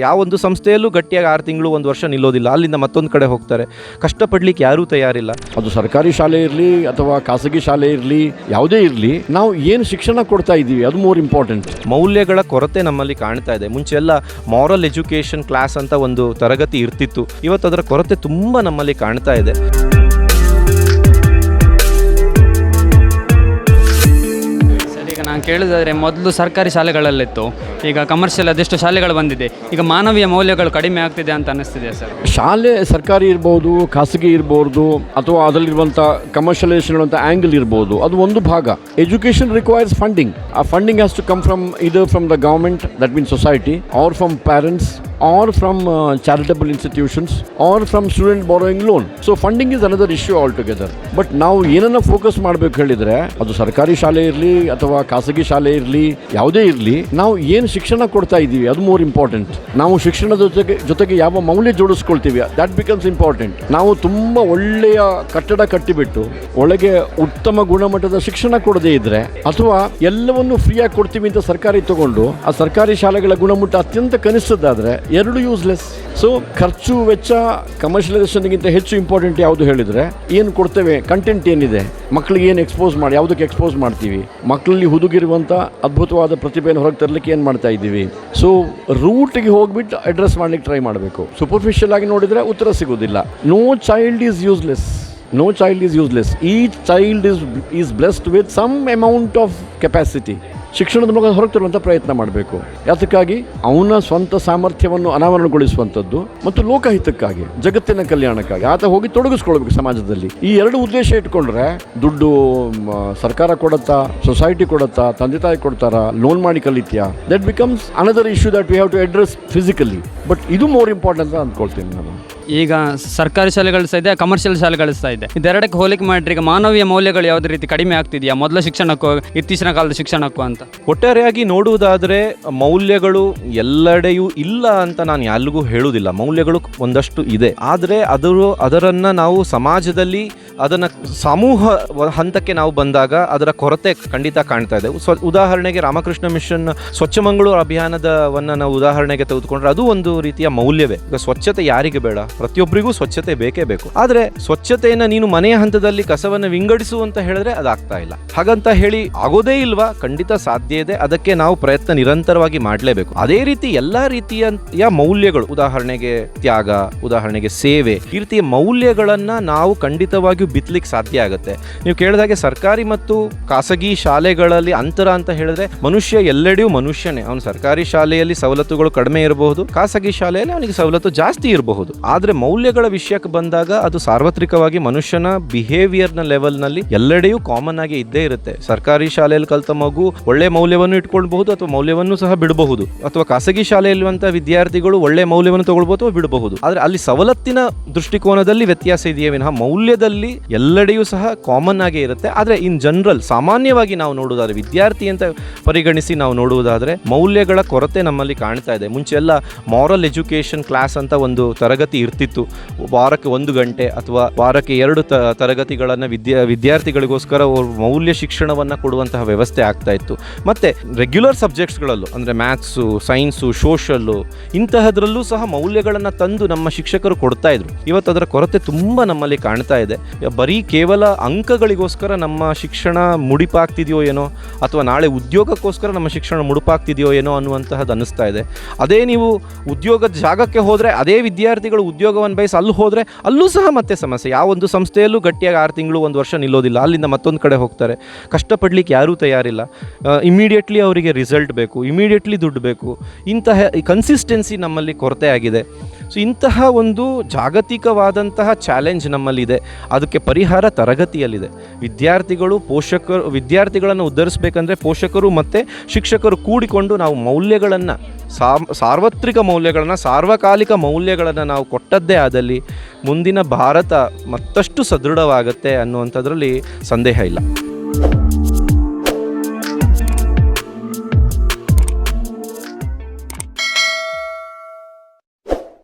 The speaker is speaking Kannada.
ಯಾವೊಂದು ಸಂಸ್ಥೆಯಲ್ಲೂ ಗಟ್ಟಿಯಾಗಿ 6 ತಿಂಗಳು 1 ವರ್ಷ ನಿಲ್ಲೋದಿಲ್ಲ. ಅಲ್ಲಿಂದ ಮತ್ತೊಂದು ಕಡೆ ಹೋಗ್ತಾರೆ. ಕಷ್ಟಪಡ್ಲಿಕ್ಕೆ ಯಾರೂ ತಯಾರಿಲ್ಲ. ಅದು ಸರ್ಕಾರಿ ಶಾಲೆ ಇರಲಿ ಅಥವಾ ಖಾಸಗಿ ಶಾಲೆ ಇರಲಿ, ಯಾವುದೇ ಇರಲಿ, ನಾವು ಏನು ಶಿಕ್ಷಣ ಕೊಡ್ತಾ ಇದ್ದೀವಿ ಅದು ಮೋರ್ ಇಂಪಾರ್ಟೆಂಟ್. ಮೌಲ್ಯಗಳ ಕೊರತೆ ನಮ್ಮಲ್ಲಿ ಕಾಣ್ತಾ ಇದೆ. ಮುಂಚೆ ಎಲ್ಲ ಮಾರಲ್ ಎಜುಕೇಷನ್ ಕ್ಲಾಸ್ ಅಂತ ಒಂದು ತರಗತಿ ಇರ್ತಿತ್ತು. ಇವತ್ತು ಅದರ ಕೊರತೆ ತುಂಬ ನಮ್ಮಲ್ಲಿ ಕಾಣ್ತಾ ಇದೆ. ಈಗ ನಾನು ಕೇಳಿದ್ರೆ ಮೊದಲು ಸರ್ಕಾರಿ ಶಾಲೆಗಳಲ್ಲಿತ್ತು, ಈಗ ಕಮರ್ಷಿಯಲ್ ಅದೆಷ್ಟು ಶಾಲೆಗಳು ಬಂದಿದೆ. ಈಗ ಮಾನವೀಯ ಮೌಲ್ಯಗಳು ಕಡಿಮೆ ಆಗ್ತಿದೆ ಅಂತ ಅನ್ನಿಸ್ತಿದೆ ಸರ್. ಶಾಲೆ ಸರ್ಕಾರಿ ಇರ್ಬೋದು, ಖಾಸಗಿ ಇರ್ಬೋದು, ಅಥವಾ ಅದರಲ್ಲಿರುವಂಥ ಕಮರ್ಷಿಯಲೈಸೇಷನ್ ಅಂತ ಆ್ಯಂಗಲ್ ಇರ್ಬೋದು, ಅದು ಒಂದು ಭಾಗ. Education requires funding. ಆ funding has to come from either from the government, that means society, or from parents, or from charitable institutions, or from student borrowing loan. So funding is another issue altogether. But ನಾವು ಏನನ್ನ ಫೋಕಸ್ ಮಾಡಬೇಕು ಹೇಳಿದರೆ, ಅದು ಸರ್ಕಾರಿ ಶಾಲೆ ಇರಲಿ ಅಥವಾ ಖಾಸಗಿ ಶಾಲೆ ಇರಲಿ, ಯಾವುದೇ ಇರಲಿ, ನಾವು ಏನು ಶಿಕ್ಷಣ ಕೊಡ್ತಾ ಇದ್ದೀವಿ ಅದು ಮೋರ್ ಇಂಪಾರ್ಟೆಂಟ್. ನಾವು ಶಿಕ್ಷಣದ ಜೊತೆಗೆ ಯಾವ ಮೌಲ್ಯ ಜೋಡಿಸ್ಕೊಳ್ತೀವಿ ದಟ್ ಬಿಕಮ್ಸ್ ಇಂಪಾರ್ಟೆಂಟ್. ನಾವು ತುಂಬ ಒಳ್ಳೆಯ ಕಟ್ಟಡ ಕಟ್ಟಿಬಿಟ್ಟು ಒಳಗೆ ಉತ್ತಮ ಗುಣಮಟ್ಟದ ಶಿಕ್ಷಣ ಕೊಡದೇ ಇದ್ರೆ, ಅಥವಾ ಎಲ್ಲವನ್ನು ಫ್ರೀಯಾಗಿ ಕೊಡ್ತೀವಿ ಅಂತ ಸರ್ಕಾರಿ ತಗೊಂಡು ಆ ಸರ್ಕಾರಿ ಶಾಲೆಗಳ ಗುಣಮಟ್ಟ ಅತ್ಯಂತ ಕನಿಷ್ಠದ್ದಾದರೆ ಎರಡು ಯೂಸ್ಲೆಸ್. ಸೊ ಖರ್ಚು ವೆಚ್ಚ ಕಮರ್ಷಿಯಲೈಸೇಷನ್ಗಿಂತ ಹೆಚ್ಚು ಇಂಪಾರ್ಟೆಂಟ್ ಯಾವುದು ಹೇಳಿದರೆ, ಏನು ಕೊಡ್ತೇವೆ, ಕಂಟೆಂಟ್ ಏನಿದೆ, ಮಕ್ಕಳಿಗೆ ಏನು ಎಕ್ಸ್ಪೋಸ್ ಮಾಡಿ, ಯಾವುದಕ್ಕೆ ಎಕ್ಸ್ಪೋಸ್ ಮಾಡ್ತೀವಿ, ಮಕ್ಕಳಲ್ಲಿ ಹುದುಗಿರುವಂಥ ಅದ್ಭುತವಾದ ಪ್ರತಿಭೆಯನ್ನು ಹೊರಗೆ ತರಲಿಕ್ಕೆ ಏನು ಮಾಡ್ತಾ ಇದ್ದೀವಿ. ಸೊ ರೂಟ್ಗೆ ಹೋಗ್ಬಿಟ್ಟು ಅಡ್ರೆಸ್ ಮಾಡ್ಲಿಕ್ಕೆ ಟ್ರೈ ಮಾಡಬೇಕು. ಸೂಪರ್ಫಿಷಿಯಲ್ ಆಗಿ ನೋಡಿದರೆ ಉತ್ತರ ಸಿಗೋದಿಲ್ಲ. No child is useless. No child is useless. Each child is blessed with some amount of capacity. ಶಿಕ್ಷಣದ ಮೂಲಕ ಹೊರಗೆ ತರುವಂಥ ಪ್ರಯತ್ನ ಮಾಡಬೇಕು. ಯಾತಕ್ಕಾಗಿ? ಅವನ ಸ್ವಂತ ಸಾಮರ್ಥ್ಯವನ್ನು ಅನಾವರಣಗೊಳಿಸುವಂಥದ್ದು ಮತ್ತು ಲೋಕಹಿತಕ್ಕಾಗಿ, ಜಗತ್ತಿನ ಕಲ್ಯಾಣಕ್ಕಾಗಿ ಆತ ಹೋಗಿ ತೊಡಗಿಸ್ಕೊಳ್ಬೇಕು ಸಮಾಜದಲ್ಲಿ. ಈ ಎರಡು ಉದ್ದೇಶ ಇಟ್ಕೊಂಡ್ರೆ ದುಡ್ಡು ಸರ್ಕಾರ ಕೊಡುತ್ತಾ, ಸೊಸೈಟಿ ಕೊಡುತ್ತಾ, ತಂದೆ ತಾಯಿ ಕೊಡ್ತಾರಾ, ಲೋನ್ ಮಾಡಿ ಕಲಿತ್ಯಾ, that becomes another issue that we have to address physically. But ಇದು ಮೋರ್ ಇಂಪಾರ್ಟೆಂಟ್ ಅಂತ ಅಂದ್ಕೊಳ್ತೀನಿ ನಾನು. ಈಗ ಸರ್ಕಾರಿ ಶಾಲೆಗಳು ಸಹ ಇದೆ, ಕಮರ್ಷಿಯಲ್ ಶಾಲೆಗಳು ಸಹ ಇದೆ. ಇದೆರಡಕ್ಕೆ ಹೋಲಿಕೆ ಮಾಡಿದ್ರೆ ಈಗ ಮಾನವೀಯ ಮೌಲ್ಯಗಳು ಯಾವುದೇ ರೀತಿ ಕಡಿಮೆ ಆಗ್ತಿದೆಯಾ ಮೊದಲ ಶಿಕ್ಷಣಕ್ಕೂ ಇತ್ತೀಚಿನ ಕಾಲದ ಶಿಕ್ಷಣಕ್ಕೂ ಅಂತ? ಒಟ್ಟಾರೆಯಾಗಿ ನೋಡುವುದಾದರೆ ಮೌಲ್ಯಗಳು ಎಲ್ಲೆಡೆಯೂ ಇಲ್ಲ ಅಂತ ನಾನು ಯಾರಿಗೂ ಹೇಳುವುದಿಲ್ಲ. ಮೌಲ್ಯಗಳು ಒಂದಷ್ಟು ಇದೆ, ಆದರೆ ಅದರನ್ನು ನಾವು ಸಮಾಜದಲ್ಲಿ ಅದನ್ನು ಸಮೂಹ ಹಂತಕ್ಕೆ ನಾವು ಬಂದಾಗ ಅದರ ಕೊರತೆ ಖಂಡಿತ ಕಾಣ್ತಾ ಇದೆ. ಉದಾಹರಣೆಗೆ ರಾಮಕೃಷ್ಣ ಮಿಷನ್ ಸ್ವಚ್ಛ ಮಂಗಳೂರು ಅಭಿಯಾನದವನ್ನು ನಾವು ಉದಾಹರಣೆಗೆ ತೆಗೆದುಕೊಂಡ್ರೆ ಅದು ಒಂದು ರೀತಿಯ ಮೌಲ್ಯವೇ. ಈಗ ಸ್ವಚ್ಛತೆ ಯಾರಿಗೆ ಬೇಡ? ಪ್ರತಿಯೊಬ್ಬರಿಗೂ ಸ್ವಚ್ಛತೆ ಬೇಕೇ ಬೇಕು. ಆದರೆ ಸ್ವಚ್ಛತೆಯನ್ನು ನೀನು ಮನೆಯ ಹಂತದಲ್ಲಿ ಕಸವನ್ನು ವಿಂಗಡಿಸು ಅಂತ ಹೇಳಿದ್ರೆ ಅದಾಗ್ತಾ ಇಲ್ಲ. ಹಾಗಂತ ಹೇಳಿ ಆಗೋದೇ ಇಲ್ವಾ? ಖಂಡಿತ ಸಾಧ್ಯ ಇದೆ. ಅದಕ್ಕೆ ನಾವು ಪ್ರಯತ್ನ ನಿರಂತರವಾಗಿ ಮಾಡಲೇಬೇಕು. ಅದೇ ರೀತಿ ಎಲ್ಲಾ ರೀತಿಯ ಮೌಲ್ಯಗಳು, ಉದಾಹರಣೆಗೆ ತ್ಯಾಗ, ಉದಾಹರಣೆಗೆ ಸೇವೆ, ಈ ರೀತಿಯ ಮೌಲ್ಯಗಳನ್ನ ನಾವು ಖಂಡಿತವಾಗಿಯೂ ಬಿತ್ತಲಿಕ್ಕೆ ಸಾಧ್ಯ ಆಗುತ್ತೆ. ನೀವು ಕೇಳಿದಾಗೆ ಸರ್ಕಾರಿ ಮತ್ತು ಖಾಸಗಿ ಶಾಲೆಗಳಲ್ಲಿ ಅಂತರ ಅಂತ ಹೇಳಿದ್ರೆ, ಮನುಷ್ಯ ಎಲ್ಲೆಡೆಯೂ ಮನುಷ್ಯನೇ. ಅವನು ಸರ್ಕಾರಿ ಶಾಲೆಯಲ್ಲಿ ಸವಲತ್ತುಗಳು ಕಡಿಮೆ ಇರಬಹುದು, ಖಾಸಗಿ ಶಾಲೆಯಲ್ಲಿ ಅವನಿಗೆ ಸವಲತ್ತು ಜಾಸ್ತಿ ಇರಬಹುದು. ಆದರೆ ಮೌಲ್ಯಗಳ ವಿಷಯಕ್ಕೆ ಬಂದಾಗ ಅದು ಸಾರ್ವತ್ರಿಕವಾಗಿ ಮನುಷ್ಯನ ಬಿಹೇವಿಯರ್ನ ಲೆವೆಲ್ನಲ್ಲಿ ಎಲ್ಲೆಡೆಯೂ ಕಾಮನ್ ಆಗಿ ಇದ್ದೇ ಇರುತ್ತೆ. ಸರ್ಕಾರಿ ಶಾಲೆಯಲ್ಲಿ ಕಲಿತ ಮಗು ಒಳ್ಳೆ ಮೌಲ್ಯವನ್ನು ಇಟ್ಕೊಳ್ಬಹುದು ಅಥವಾ ಮೌಲ್ಯವನ್ನು ಸಹ ಬಿಡಬಹುದು, ಅಥವಾ ಖಾಸಗಿ ಶಾಲೆಯಲ್ಲಿರುವಂತಹ ವಿದ್ಯಾರ್ಥಿಗಳು ಒಳ್ಳೆ ಮೌಲ್ಯವನ್ನು ತಗೊಳ್ಬಹುದು ಅಥವಾ ಬಿಡಬಹುದು. ಆದರೆ ಅಲ್ಲಿ ಸವಲತ್ತಿನ ದೃಷ್ಟಿಕೋನದಲ್ಲಿ ವ್ಯತ್ಯಾಸ ಇದೆಯೇ ವಿನಃ ಮೌಲ್ಯದಲ್ಲಿ ಎಲ್ಲೆಡೆಯೂ ಸಹ ಕಾಮನ್ ಆಗೇ ಇರುತ್ತೆ. ಆದರೆ ಇನ್ ಜನರಲ್ ಸಾಮಾನ್ಯವಾಗಿ ನಾವು ನೋಡುವುದಾದ್ರೆ, ವಿದ್ಯಾರ್ಥಿ ಅಂತ ಪರಿಗಣಿಸಿ ನಾವು ನೋಡುವುದಾದ್ರೆ, ಮೌಲ್ಯಗಳ ಕೊರತೆ ನಮ್ಮಲ್ಲಿ ಕಾಣ್ತಾ ಇದೆ. ಮುಂಚೆ ಎಲ್ಲ ಮಾರಲ್ ಎಜುಕೇಷನ್ ಕ್ಲಾಸ್ ಅಂತ ಒಂದು ತರಗತಿ ಇರ್ತಿತ್ತು. ವಾರಕ್ಕೆ 1 ಗಂಟೆ ಅಥವಾ ವಾರಕ್ಕೆ 2 ತರಗತಿಗಳನ್ನು ವಿದ್ಯಾರ್ಥಿಗಳಿಗೋಸ್ಕರ ಮೌಲ್ಯ ಶಿಕ್ಷಣವನ್ನು ಕೊಡುವಂತಹ ವ್ಯವಸ್ಥೆ ಆಗ್ತಾ ಇತ್ತು. ಮತ್ತು ರೆಗ್ಯುಲರ್ ಸಬ್ಜೆಕ್ಟ್ಸ್ಗಳಲ್ಲೂ ಅಂದರೆ ಮ್ಯಾಥ್ಸು, ಸೈನ್ಸು, ಸೋಷಲ್ಲು, ಇಂತಹದ್ರಲ್ಲೂ ಸಹ ಮೌಲ್ಯಗಳನ್ನು ತಂದು ನಮ್ಮ ಶಿಕ್ಷಕರು ಕೊಡ್ತಾ ಇದ್ರು. ಇವತ್ತು ಅದರ ಕೊರತೆ ತುಂಬ ನಮ್ಮಲ್ಲಿ ಕಾಣ್ತಾ ಇದೆ. ಬರೀ ಕೇವಲ ಅಂಕಗಳಿಗೋಸ್ಕರ ನಮ್ಮ ಶಿಕ್ಷಣ ಮುಡಿಪಾಗ್ತಿದೆಯೋ ಏನೋ, ಅಥವಾ ನಾಳೆ ಉದ್ಯೋಗಕ್ಕೋಸ್ಕರ ನಮ್ಮ ಶಿಕ್ಷಣ ಮುಡುಪಾಗ್ತಿದೆಯೋ ಏನೋ ಅನ್ನುವಂತಹದ್ದು ಅನ್ನಿಸ್ತಾ ಇದೆ. ಅದೇ ನೀವು ಉದ್ಯೋಗದ ಜಾಗಕ್ಕೆ ಹೋದರೆ, ಅದೇ ವಿದ್ಯಾರ್ಥಿಗಳು ಉದ್ಯೋಗವನ್ನು ಬಯಸಿ ಅಲ್ಲಿ ಹೋದರೆ ಅಲ್ಲೂ ಸಹ ಮತ್ತೆ ಸಮಸ್ಯೆ. ಯಾವೊಂದು ಸಂಸ್ಥೆಯಲ್ಲೂ ಗಟ್ಟಿಯಾಗಿ 6 ತಿಂಗಳು 1 ವರ್ಷ ನಿಲ್ಲೋದಿಲ್ಲ. ಅಲ್ಲಿಂದ ಮತ್ತೊಂದು ಕಡೆ ಹೋಗ್ತಾರೆ. ಕಷ್ಟಪಡ್ಲಿಕ್ಕೆ ಯಾರೂ ತಯಾರಿಲ್ಲ. ಇಮಿಡಿಯೇಟ್ಲಿ ಅವರಿಗೆ ರಿಸಲ್ಟ್ ಬೇಕು, ಇಮಿಡಿಯೇಟ್ಲಿ ದುಡ್ಡು ಬೇಕು. ಇಂತಹ ಕನ್ಸಿಸ್ಟೆನ್ಸಿ ನಮ್ಮಲ್ಲಿ ಕೊರತೆ ಆಗಿದೆ. ಸೊ ಇಂತಹ ಒಂದು ಜಾಗತಿಕವಾದಂತಹ ಚಾಲೆಂಜ್ ನಮ್ಮಲ್ಲಿದೆ. ಅದಕ್ಕೆ ಪರಿಹಾರ ತರಗತಿಯಲ್ಲಿದೆ. ವಿದ್ಯಾರ್ಥಿಗಳನ್ನು ಉದ್ಧರಿಸಬೇಕಂದ್ರೆ ಪೋಷಕರು ಮತ್ತು ಶಿಕ್ಷಕರು ಕೂಡಿಕೊಂಡು ನಾವು ಮೌಲ್ಯಗಳನ್ನು, ಸಾರ್ವತ್ರಿಕ ಮೌಲ್ಯಗಳನ್ನು, ಸಾರ್ವಕಾಲಿಕ ಮೌಲ್ಯಗಳನ್ನು ನಾವು ಕೊಟ್ಟದ್ದೇ ಆದಲ್ಲಿ ಮುಂದಿನ ಭಾರತ ಮತ್ತಷ್ಟು ಸದೃಢವಾಗುತ್ತೆ ಅನ್ನುವಂಥದ್ರಲ್ಲಿ ಸಂದೇಹ ಇಲ್ಲ.